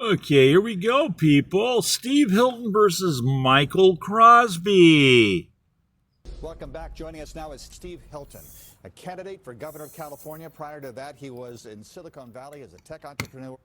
Okay, here we go, people. Steve Hilton versus Michael Crosby. Welcome back. Joining us now is Steve Hilton, a candidate for governor of California. Prior to that, he was in Silicon Valley as a tech entrepreneur.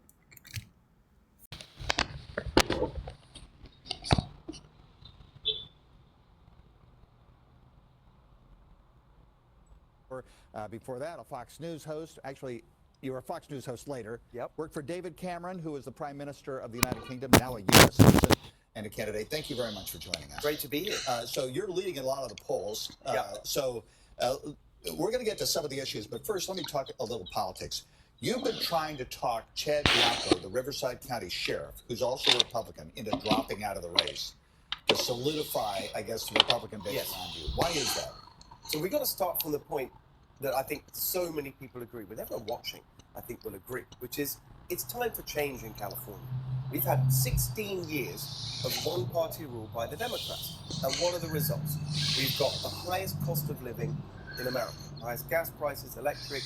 Before that, a Fox News host. Actually, you were a Fox News host later. Yep. Worked for David Cameron, who was the Prime Minister of the United Kingdom, now a U.S. citizen and a candidate. Thank you very much for joining us. Great to be here. So you're leading in a lot of the polls. Yep. We're going to get to some of the issues, but first let me talk a little politics. You've been trying to talk Chad Bianco, the Riverside County Sheriff, who's also a Republican, into dropping out of the race to solidify, I guess, the Republican base around you. Why is that? So we've got to start from the point that I think so many people agree with. Everyone watching, I think, will agree, which is it's time for change in California. We've had 16 years of one-party rule by the Democrats. And what are the results? We've got the highest cost of living in America. Highest gas prices, electric,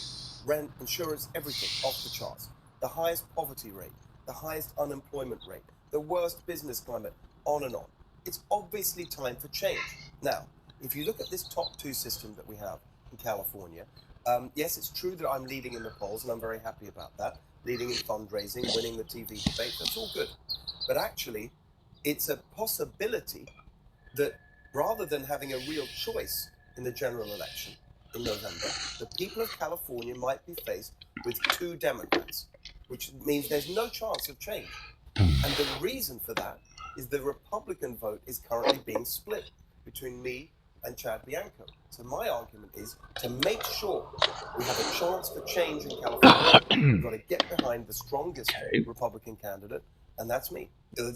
rent, insurance, everything off the charts. The highest poverty rate, the highest unemployment rate, the worst business climate, on and on. It's obviously time for change. Now, if you look at this top two system that we have in California, yes, it's true that I'm leading in the polls, and I'm very happy about that. Leading in fundraising, winning the TV debate, that's all good. But actually, it's a possibility that rather than having a real choice in the general election in November, the people of California might be faced with two Democrats, which means there's no chance of change. And the reason for that is the Republican vote is currently being split between me and Chad Bianco. So my argument is to make sure we have a chance for change in California, we've got to get behind the strongest Republican candidate, and that's me.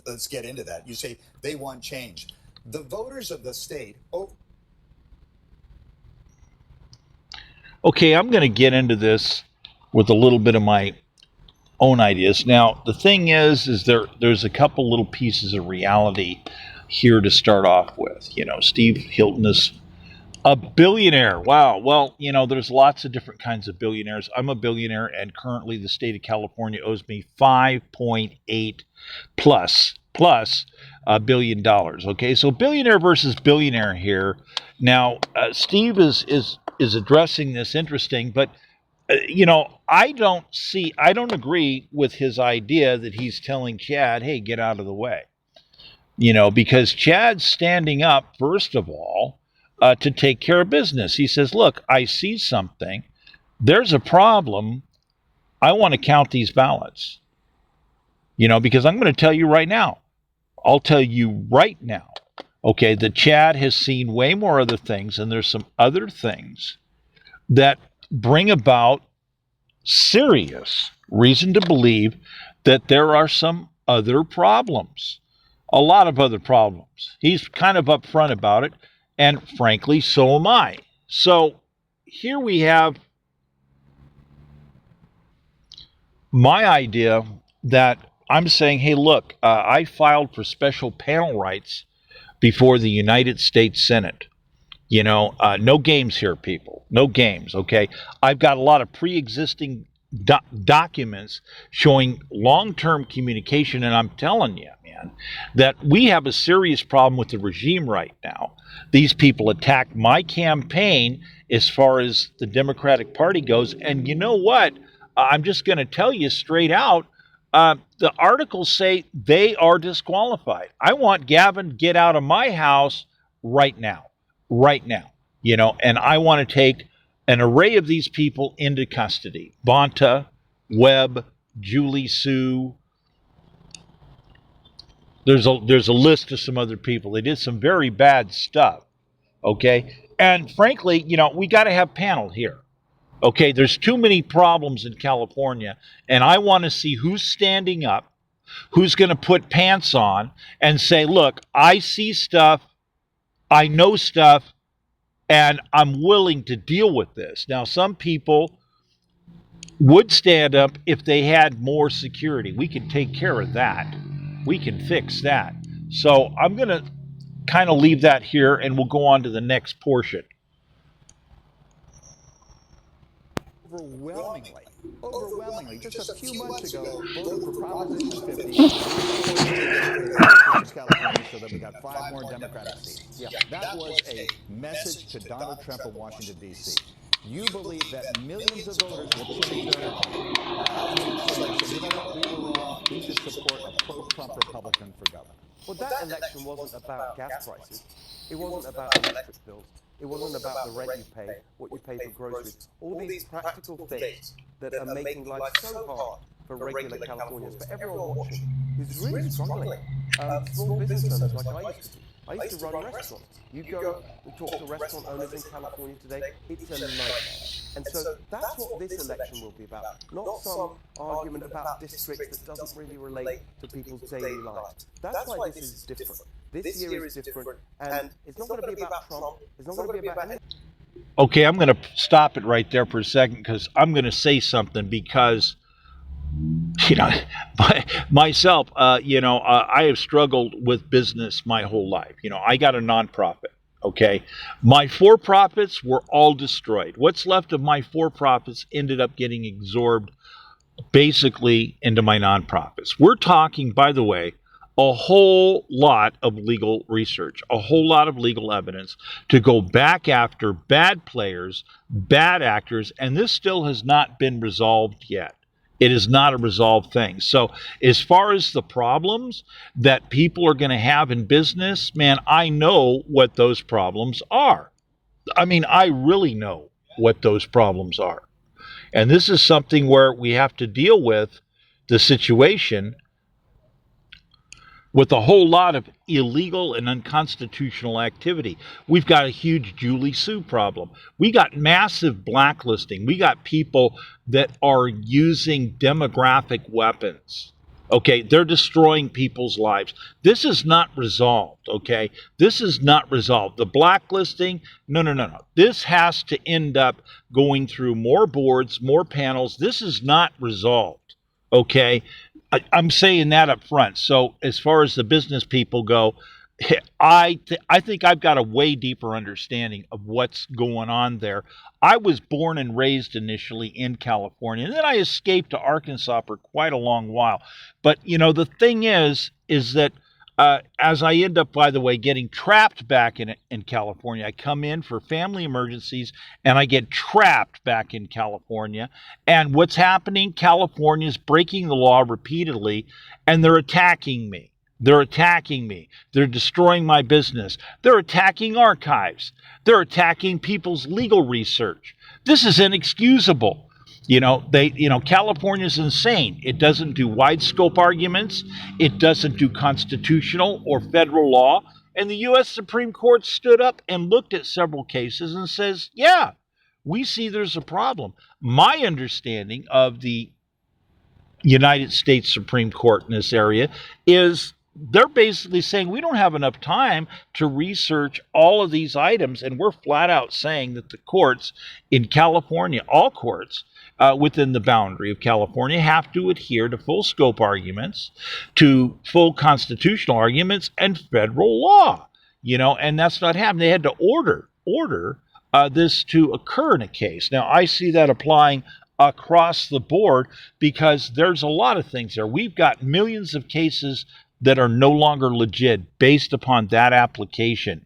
Let's get into that. You say they want change. The voters of the state... Okay, I'm going to get into this with a little bit of my own ideas. Now, the thing is there's a couple little pieces of reality here to start off with. You know, Steve Hilton is a billionaire. Wow. Well, you know, there's lots of different kinds of billionaires. I'm a billionaire, and currently the state of California owes me 5.8 plus $1 billion. Okay, so billionaire versus billionaire here. Now, Steve is addressing this interesting, but you know, I don't agree with his idea that he's telling Chad, hey, get out of the way. You know, because Chad's standing up, first of all, to take care of business. He says, look, I see something. There's a problem. I want to count these ballots. You know, because I'm going to tell you right now. I'll tell you right now, okay, that Chad has seen way more other things, and there's some other things that bring about serious reason to believe that there are some other problems. A lot of other problems. He's kind of upfront about it, and frankly, so am I. So here we have my idea that I'm saying, hey, look, I filed for special panel rights before the United States Senate. You know, no games here, people. No games, okay? I've got a lot of pre-existing documents showing long-term communication, and I'm telling you, man, that we have a serious problem with the regime right now. These people attack my campaign as far as the Democratic Party goes, and you know what? I'm just going to tell you straight out, the articles say they are disqualified. I want Gavin to get out of my house right now, you know, and I want to take an array of these people into custody. Bonta, Webb, Julie Sue. There's a list of some other people. They did some very bad stuff, okay? And frankly, you know, we got to have panel here. Okay, there's too many problems in California, and I want to see who's standing up, who's going to put pants on and say, look, I see stuff, I know stuff, and I'm willing to deal with this. Now, some people would stand up if they had more security. We can take care of that. We can fix that. So I'm going to kind of leave that here, and we'll go on to the next portion. Overwhelmingly overwhelmingly, just a few months ago, voted for Proposition 50, of California, so that we got 5 more Democratic seats. Yeah, that was a message to Donald Trump in Washington, D.C. You believe that millions of voters will change their mind. So they say, you know what, we were wrong. We should support a pro-Trump Republican for governor. Well, that election wasn't about gas prices. It wasn't about electric bills. It wasn't about the rent you pay, what you pay for groceries. All these practical things that are making life so hard for regular Californians, for everyone watching who's really struggling. Small business owners like I used to do. I used to run restaurants. You go and talk to restaurant owners in California today, it's a nightmare. And so that's what this election will be about, not some argument about districts that doesn't really relate to people's daily lives. That's why this is different. This year is different, and it's not going to be about Trump. It's not going to be about anything. Okay, I'm going to stop it right there for a second because I'm going to say something because, myself, I have struggled with business my whole life. I got a nonprofit. Okay, my for-profits were all destroyed. What's left of my for-profits ended up getting absorbed basically into my nonprofits. We're talking, by the way, a whole lot of legal research, a whole lot of legal evidence to go back after bad players, bad actors, and this still has not been resolved yet. It is not a resolved thing. So as far as the problems that people are going to have in business, man, I know what those problems are. I mean, I really know what those problems are. And this is something where we have to deal with the situation with a whole lot of illegal and unconstitutional activity. We've got a huge Julie Sue problem. We got massive blacklisting. We got people that are using demographic weapons. Okay, they're destroying people's lives. This is not resolved, okay? This is not resolved. The blacklisting, no. This has to end up going through more boards, more panels. This is not resolved, okay? I'm saying that up front. So as far as the business people go, I think I've got a way deeper understanding of what's going on there. I was born and raised initially in California, and then I escaped to Arkansas for quite a long while. But, the thing is that as I end up, by the way, getting trapped back in California, I come in for family emergencies and I get trapped back in California. And what's happening? California's breaking the law repeatedly, and they're attacking me. They're attacking me. They're destroying my business. They're attacking archives. They're attacking people's legal research. This is inexcusable. California's insane. It doesn't do wide scope arguments. It doesn't do constitutional or federal law. And the U.S. Supreme Court stood up and looked at several cases and says, yeah, we see there's a problem. My understanding of the United States Supreme Court in this area is they're basically saying we don't have enough time to research all of these items, and we're flat out saying that the courts in California, all courts within the boundary of California, have to adhere to full scope arguments, to full constitutional arguments, and federal law. And that's not happening. They had to order this to occur in a case. Now, I see that applying across the board because there's a lot of things there. We've got millions of cases that are no longer legit based upon that application.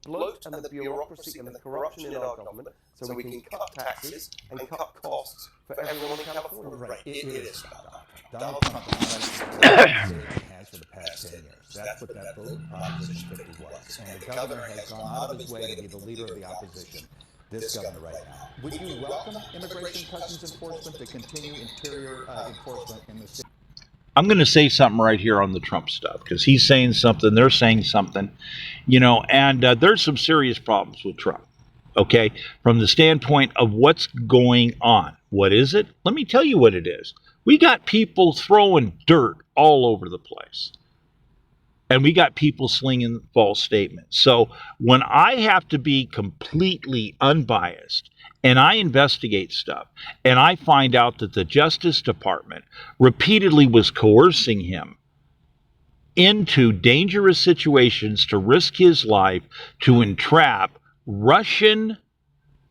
Bloat and the bureaucracy and the corruption in our government so we can cut taxes and cut costs for everyone in California. Right. It is about Donald Trump has for the past 10 years. That's what that vote Proposition 50 was. And the governor has gone out of his way to be the leader of the opposition. This governor right now. Would you welcome Immigration Customs Enforcement to continue interior enforcement in the state? I'm going to say something right here on the Trump stuff because he's saying something, they're saying something, and there's some serious problems with Trump, okay, from the standpoint of what's going on. What is it? Let me tell you what it is. We got people throwing dirt all over the place. And we got people slinging false statements. So when I have to be completely unbiased and I investigate stuff and I find out that the Justice Department repeatedly was coercing him into dangerous situations to risk his life to entrap Russian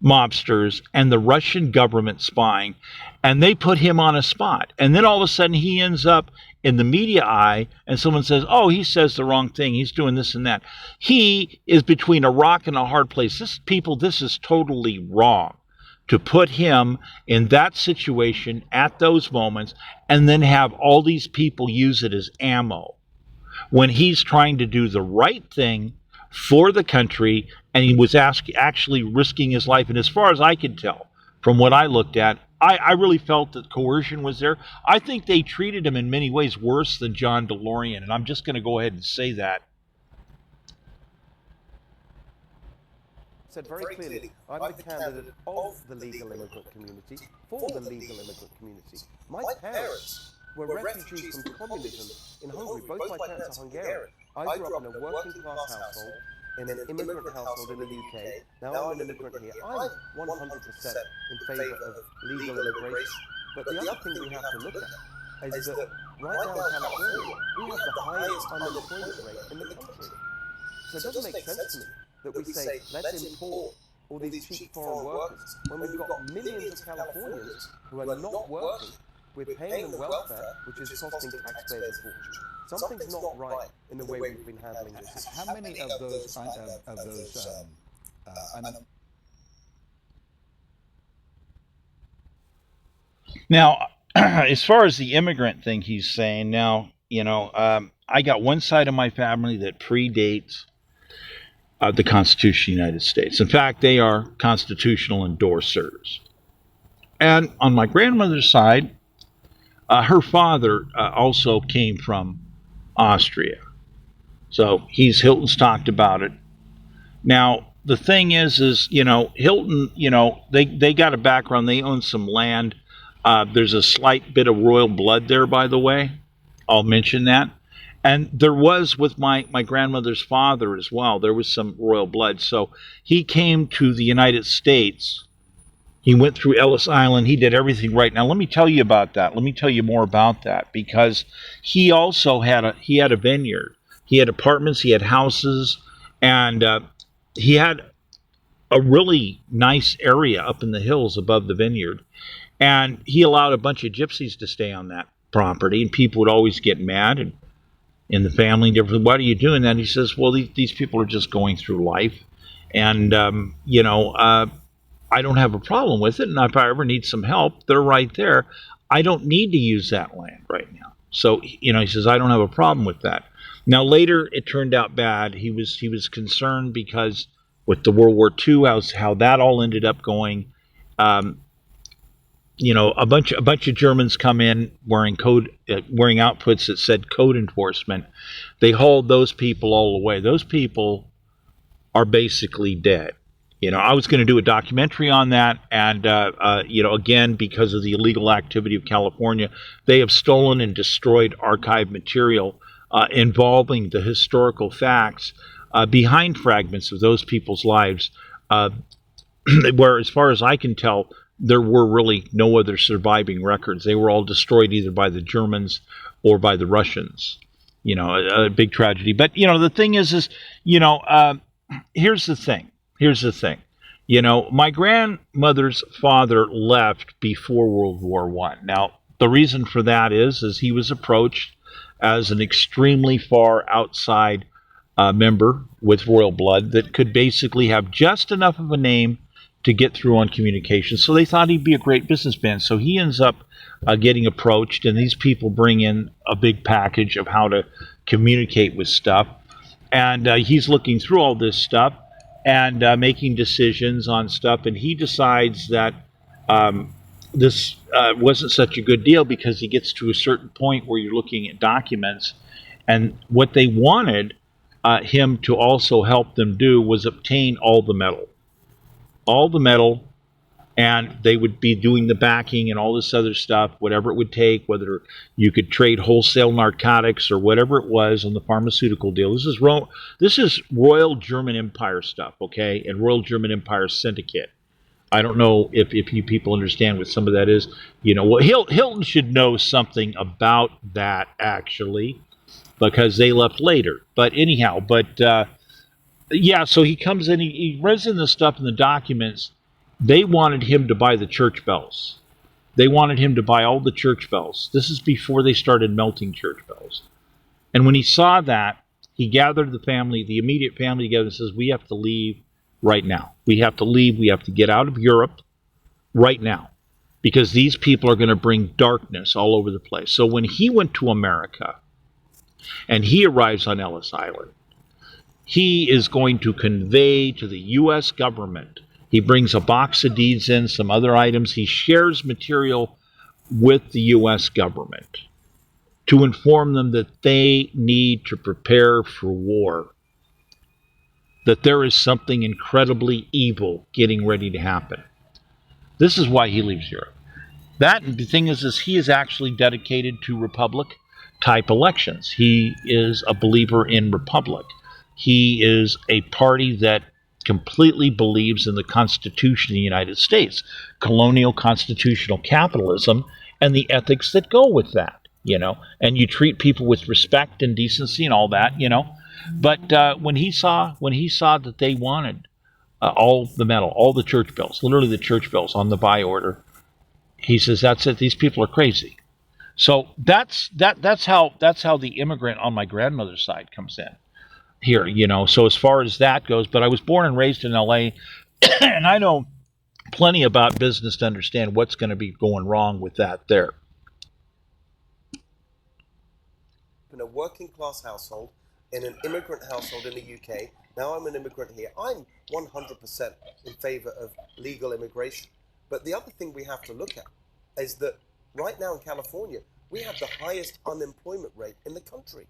mobsters and the Russian government spying, and they put him on a spot. And then all of a sudden he ends up in the media eye, and someone says, oh, he says the wrong thing, he's doing this and that. He is between a rock and a hard place. This is totally wrong to put him in that situation at those moments and then have all these people use it as ammo when he's trying to do the right thing for the country, and he was actually risking his life. And as far as I can tell, from what I looked at, I really felt that coercion was there. I think they treated him in many ways worse than John DeLorean, and I'm just going to go ahead and say that. Said very clearly, I'm the candidate of the legal immigrant community, for the legal immigrant community. My parents were refugees from communism in Hungary. Both my parents are Hungarian. I grew up in a working class household, in an immigrant household in the UK. Now I'm an immigrant here. I'm 100% in favour of legal immigration. But the other thing we have to look at is that right now in California, we have the highest unemployment rate in the country. So it doesn't make sense to me that we say, let's import all these cheap foreign workers when we've got millions of Californians who are not working, we're paying them welfare, which is costing taxpayers a fortune. Something's not right in the way we've been handling this. How many of those Now, as far as the immigrant thing he's saying, now, I got one side of my family that predates the Constitution of the United States. In fact, they are constitutional endorsers. And on my grandmother's side, her father also came from Austria. So Hilton's talked about it. Now, the thing is Hilton, they got a background. They own some land. There's a slight bit of royal blood there, by the way. I'll mention that. And there was with my grandmother's father as well. There was some royal blood. So he came to the United States. He went through Ellis Island. He did everything right. Now, let me tell you about that. Let me tell you more about that, because he also had a vineyard. He had apartments. He had houses. And he had a really nice area up in the hills above the vineyard. And he allowed a bunch of gypsies to stay on that property. And people would always get mad and in the family, why are you doing that? And he says, well, these people are just going through life. And, I don't have a problem with it. And if I ever need some help, they're right there. I don't need to use that land right now. So, he says, I don't have a problem with that. Now, later, it turned out bad. He was concerned because with the World War II, how that all ended up going, a bunch of Germans come in wearing outfits that said code enforcement. They hauled those people all away. Those people are basically dead. I was going to do a documentary on that, and again, because of the illegal activity of California, they have stolen and destroyed archive material involving the historical facts behind fragments of those people's lives, where, as far as I can tell, there were really no other surviving records. They were all destroyed either by the Germans or by the Russians. A big tragedy. But, the thing is here's the thing. My grandmother's father left before World War I. Now, the reason for that is he was approached as an extremely far outside member with royal blood that could basically have just enough of a name to get through on communication. So they thought he'd be a great businessman. So he ends up getting approached, and these people bring in a big package of how to communicate with stuff. And he's looking through all this stuff and making decisions on stuff. And he decides that this wasn't such a good deal, because he gets to a certain point where you're looking at documents. And what they wanted him to also help them do was obtain all the metal, and they would be doing the backing and all this other stuff, whatever it would take, whether you could trade wholesale narcotics or whatever it was on the pharmaceutical deal. This is Royal German Empire stuff, okay, and Royal German Empire Syndicate. I don't know if you people understand what some of that is. Hilton should know something about that, actually, because they left later. But anyhow, so he comes in, he runs in the stuff in the documents, They wanted him to buy the church bells. They wanted him to buy all the church bells. This is before they started melting church bells. And when he saw that, he gathered the family, the immediate family together, and says, we have to leave right now. We have to leave. We have to get out of Europe right now, because these people are going to bring darkness all over the place. So when he went to America and he arrives on Ellis Island, he is going to convey to the U.S. government. He brings a box of deeds in, some other items. He shares material with the U.S. government to inform them that they need to prepare for war, that there is something incredibly evil getting ready to happen. This is why he leaves Europe. That, and the thing is he is actually dedicated to republic-type elections. He is a believer in republic. He is a party that completely believes in the Constitution of the United States, colonial constitutional capitalism, and the ethics that go with that, and you treat people with respect and decency and all that, But when he saw that they wanted all the metal, all the church bells, literally the church bells on the buy order, he says, that's it. These people are crazy. So that's how the immigrant on my grandmother's side comes in here, So as far as that goes, but I was born and raised in LA, and I know plenty about business to understand what's going to be going wrong with that there. In a working class household, in an immigrant household in the UK, now I'm an immigrant here. I'm 100% in favor of legal immigration. But the other thing we have to look at is that right now in California, we have the highest unemployment rate in the country.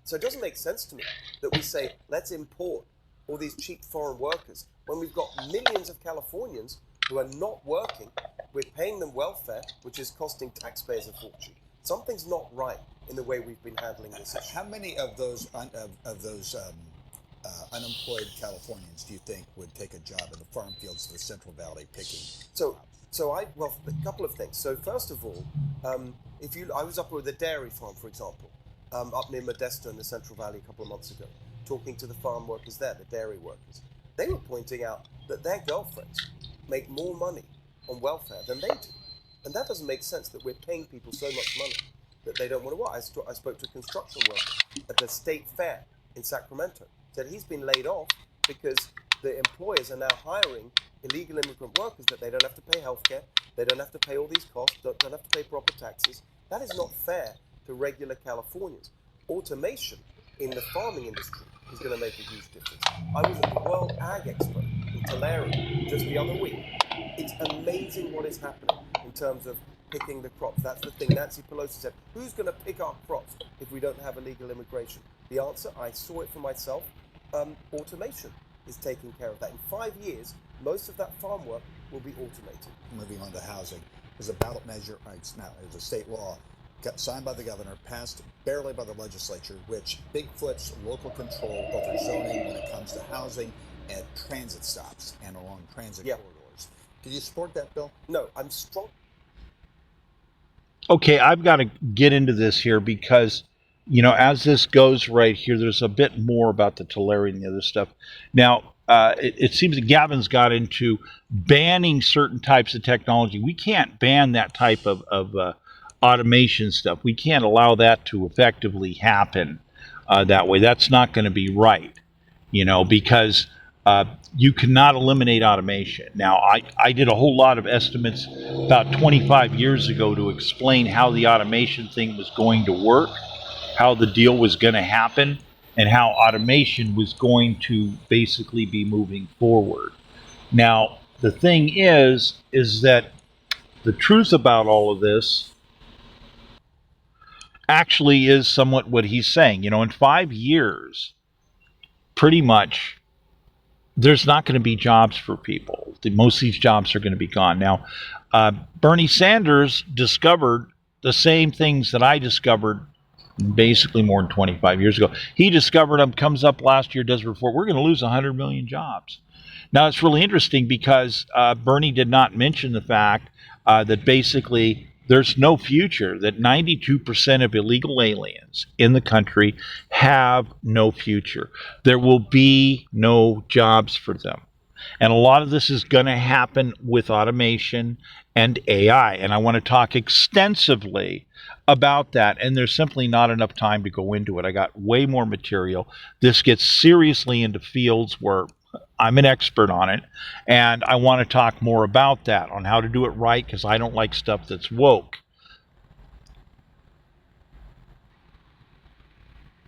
So it doesn't make sense to me that we say, let's import all these cheap foreign workers when we've got millions of Californians who are not working. We're paying them welfare, which is costing taxpayers a fortune. Something's not right in the way we've been handling this issue. How many of those unemployed Californians do you think would take a job in the farm fields of the Central Valley picking? A couple of things. So first of all, I was up with a dairy farm, for example, up near Modesto in the Central Valley a couple of months ago, talking to the farm workers there, the dairy workers. They were pointing out that their girlfriends make more money on welfare than they do. And that doesn't make sense, that we're paying people so much money that they don't want to work. I spoke to a construction worker at the state fair in Sacramento. Said he's been laid off because the employers are now hiring illegal immigrant workers that they don't have to pay healthcare, they don't have to pay all these costs, don't have to pay proper taxes. That is not fair to regular Californians. Automation in the farming industry is going to make a huge difference. I was at the World Ag Expo in Tulare just the other week. It's amazing what is happening in terms of picking the crops. That's the thing. Nancy Pelosi said, who's going to pick our crops if we don't have illegal immigration? The answer, I saw it for myself, automation is taking care of that. In 5 years, most of that farm work will be automated. Moving on to housing, there's a ballot measure, it's a state law, signed by the governor, passed barely by the legislature, which big flips local control over zoning when it comes to housing at transit stops and along transit corridors. Can you support that bill? No, I'm strong. Okay, I've got to get into this here because, as this goes right here, there's a bit more about the Tulare and the other stuff. Now, it seems that Gavin's got into banning certain types of technology. We can't ban that type of automation stuff. We can't allow that to effectively happen that way. That's not going to be right, because you cannot eliminate automation. Now, I did a whole lot of estimates about 25 years ago to explain how the automation thing was going to work, how the deal was going to happen, and how automation was going to basically be moving forward. Now, the thing is that the truth about all of this actually is somewhat what he's saying. In 5 years, pretty much, there's not going to be jobs for people. Most of these jobs are going to be gone. Now, Bernie Sanders discovered the same things that I discovered basically more than 25 years ago. He discovered them, comes up last year, does a report, we're going to lose 100 million jobs. Now, it's really interesting because Bernie did not mention the fact that basically there's no future, that 92% of illegal aliens in the country have no future. There will be no jobs for them. And a lot of this is going to happen with automation and AI. And I want to talk extensively about that. And there's simply not enough time to go into it. I got way more material. This gets seriously into fields where I'm an expert on it. And I want to talk more about that, on how to do it right, because I don't like stuff that's woke.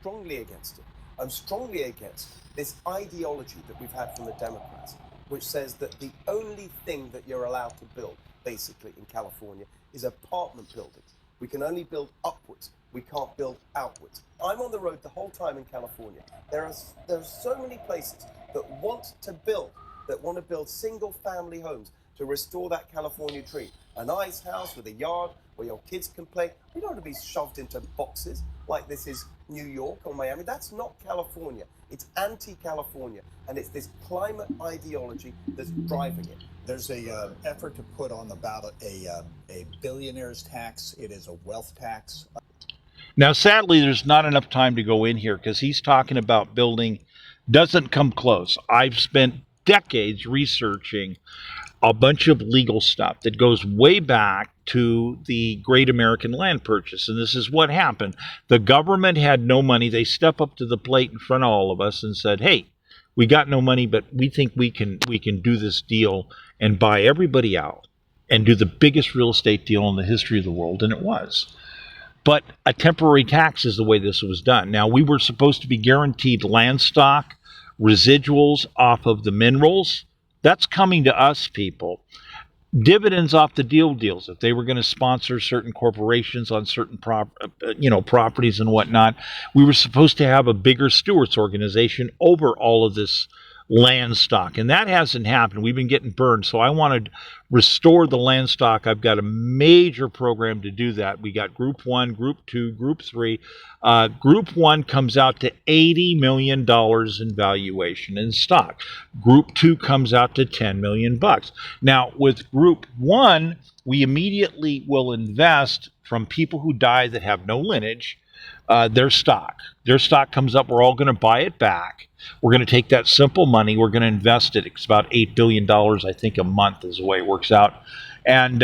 Strongly against it. I'm strongly against this ideology that we've had from the Democrats, which says that the only thing that you're allowed to build, basically, in California is apartment buildings. We can only build upwards. We can't build outwards. I'm on the road the whole time in California. There are so many places that want to build single-family homes to restore that California dream. A nice house with a yard where your kids can play. We don't want to be shoved into boxes like this is New York or Miami. That's not California. It's anti-California, and it's this climate ideology that's driving it. There's a effort to put on the ballot a billionaire's tax. It is a wealth tax. Now, sadly, there's not enough time to go in here because he's talking about building, doesn't come close. I've spent decades researching a bunch of legal stuff that goes way back to the Great American Land Purchase. And this is what happened. The government had no money. They step up to the plate in front of all of us and said, hey, we got no money, but we think we can do this deal and buy everybody out and do the biggest real estate deal in the history of the world. And it was. But a temporary tax is the way this was done. Now, we were supposed to be guaranteed land stock, residuals off of the minerals. That's coming to us, people. Dividends off the deals. If they were going to sponsor certain corporations on certain properties and whatnot, we were supposed to have a bigger stewards organization over all of this land stock, and that hasn't happened. We've been getting burned, so I want to restore the land stock. I've got a major program to do that. We got Group 1, Group 2, Group 3. Group 1 comes out to $80 million in valuation in stock. Group 2 comes out to $10 million. Now, with Group 1, we immediately will invest from people who die that have no lineage, their stock. Their stock comes up. We're all going to buy it back. We're going to take that simple money. We're going to invest it. It's about $8 billion, I think, a month is the way it works out. And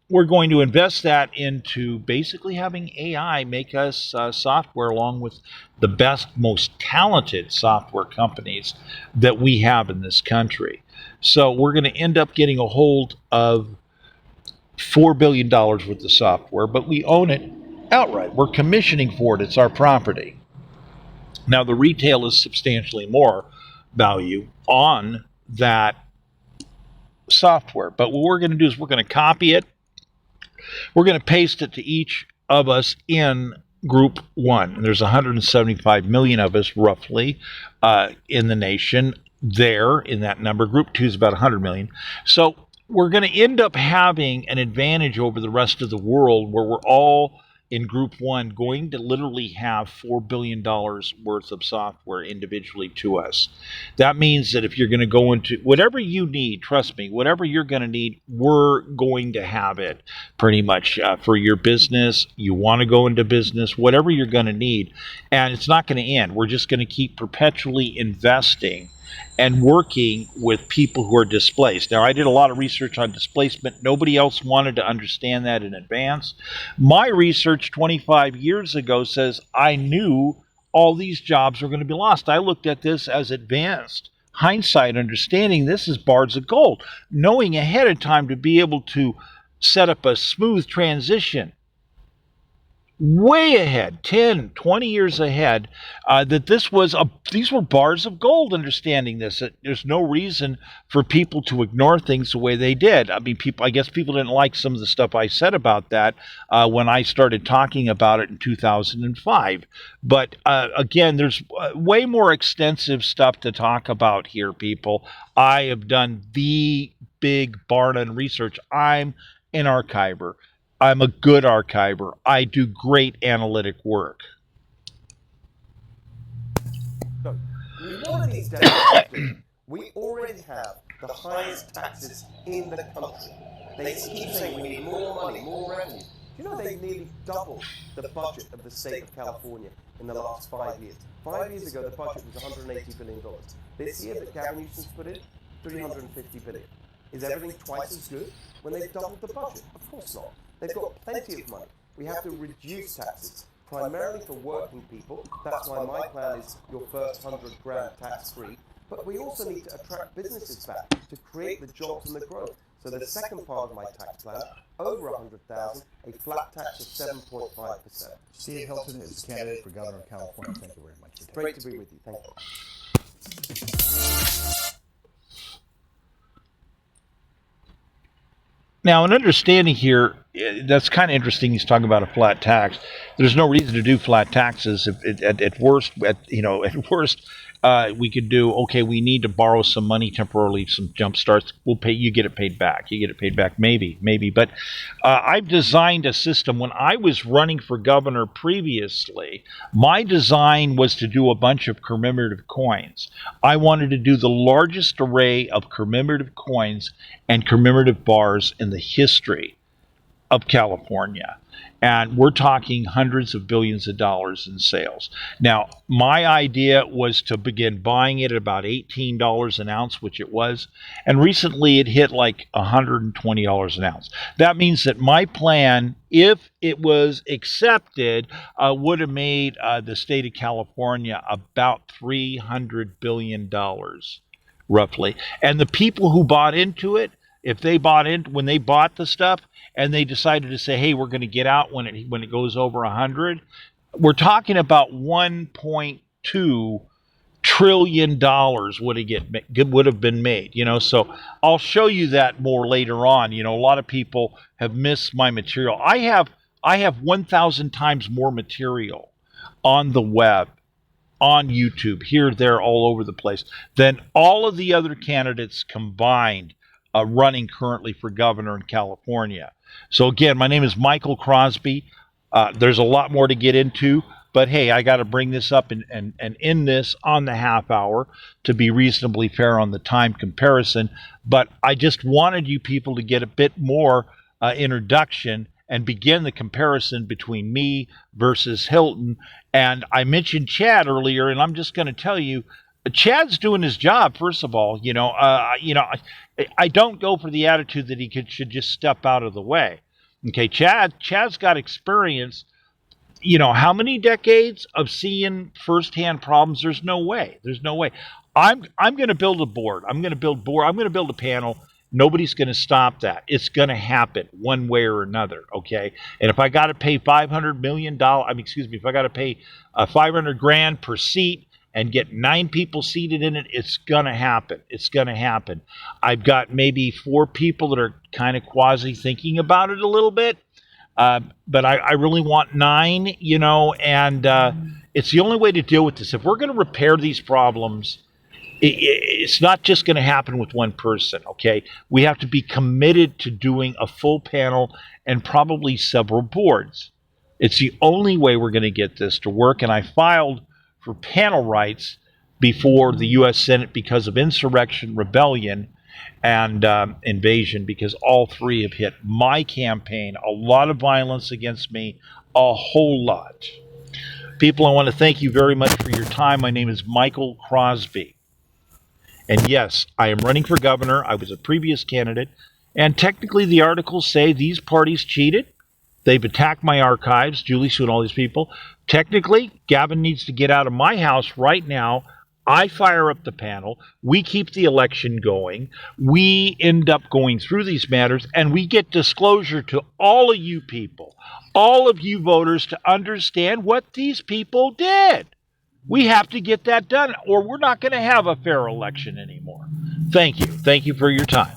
we're going to invest that into basically having AI make us software along with the best, most talented software companies that we have in this country. So we're going to end up getting a hold of $4 billion worth of software, but we own it outright. We're commissioning for it. It's our property. Now, the retail is substantially more value on that software. But what we're going to do is we're going to copy it. We're going to paste it to each of us in Group 1. And there's 175 million of us, roughly, in the nation there in that number. Group 2 is about 100 million. So we're going to end up having an advantage over the rest of the world where we're all in Group 1 going to literally have $4 billion worth of software individually to us. That means that if you're going to go into whatever you need, trust me, whatever you're going to need, we're going to have it pretty much for your business. You want to go into business, whatever you're going to need. And it's not going to end. We're just going to keep perpetually investing and working with people who are displaced. Now, I did a lot of research on displacement. Nobody else wanted to understand that in advance. My research 25 years ago says I knew all these jobs were going to be lost. I looked at this as advanced hindsight, understanding this is bars of gold, knowing ahead of time to be able to set up a smooth transition way ahead, 10, 20 years ahead, that these were bars of gold, understanding this. That there's no reason for people to ignore things the way they did. I mean, I guess people didn't like some of the stuff I said about that when I started talking about it in 2005. But again, there's way more extensive stuff to talk about here, people. I have done the big Barna research. I'm an archiver. I'm a good archiver. I do great analytic work. So, one of these days, we already have the highest taxes in the country. They keep saying we need more money, more revenue. You know they nearly doubled the budget of the state of California in the last 5 years. 5 years ago, the budget was $180 billion. This year that Gavin Newsom's put in, 350 billion. Is everything twice as good when they've doubled the budget? Of course not. They've got plenty of money. We have to reduce taxes, primarily for working people. That's why my plan is your first 100 grand tax-free. But we also need to attract businesses back to create the jobs and the growth. So the second part of my tax plan, over 100,000, a flat tax of 7.5%. Steve Hilton is candidate for governor of California. Thank you very much. For taking Great to be with you. Thank you. Now, an understanding here, that's kind of interesting. He's talking about a flat tax. There's no reason to do flat taxes. If at worst, we could do, okay, we need to borrow some money temporarily, some jump starts. We'll pay, you get it paid back. You get it paid back, maybe. But I've designed a system. When I was running for governor previously, my design was to do a bunch of commemorative coins. I wanted to do the largest array of commemorative coins and commemorative bars in the history of California. And we're talking hundreds of billions of dollars in sales. Now, my idea was to begin buying it at about $18 an ounce, which it was. And recently it hit like $120 an ounce. That means that my plan, if it was accepted, would have made the state of California about $300 billion, roughly. And the people who bought into it, if they bought in, when they bought the stuff, and they decided to say, hey, we're going to get out when it goes over 100, we're talking about $1.2 trillion would have been made. So I'll show you that more later on. A lot of people have missed my material. I have 1,000 times more material on the web, on YouTube, here, there, all over the place, than all of the other candidates combined running currently for governor in California. So again, my name is Michael Crosby. There's a lot more to get into, but hey, I got to bring this up and end this on the half hour to be reasonably fair on the time comparison. But I just wanted you people to get a bit more introduction and begin the comparison between me versus Hilton. And I mentioned Chad earlier, and I'm just going to tell you, Chad's doing his job. First of all, I don't go for the attitude that he should just step out of the way. Okay, Chad's got experience. How many decades of seeing firsthand problems? There's no way. I'm going to build a board. I'm going to build a panel. Nobody's going to stop that. It's going to happen one way or another. Okay, and if I got to pay $500 million, if I got to pay $500,000 per seat and get 9 people seated in it, it's going to happen. It's going to happen. I've got maybe 4 people that are kind of quasi thinking about it a little bit, but I really want 9, and it's the only way to deal with this. If we're going to repair these problems, it's not just going to happen with one person, okay? We have to be committed to doing a full panel and probably several boards. It's the only way we're going to get this to work, and I filed for panel rights before the U.S. Senate because of insurrection, rebellion, and invasion, because all 3 have hit my campaign. A lot of violence against me, a whole lot. People, I want to thank you very much for your time. My name is Michael Crosby. And yes, I am running for governor. I was a previous candidate. And technically the articles say these parties cheated. They've attacked my archives, Julie Su and all these people. Technically, Gavin needs to get out of my house right now. I fire up the panel. We keep the election going. We end up going through these matters, and we get disclosure to all of you people, all of you voters, to understand what these people did. We have to get that done, or we're not going to have a fair election anymore. Thank you. Thank you for your time.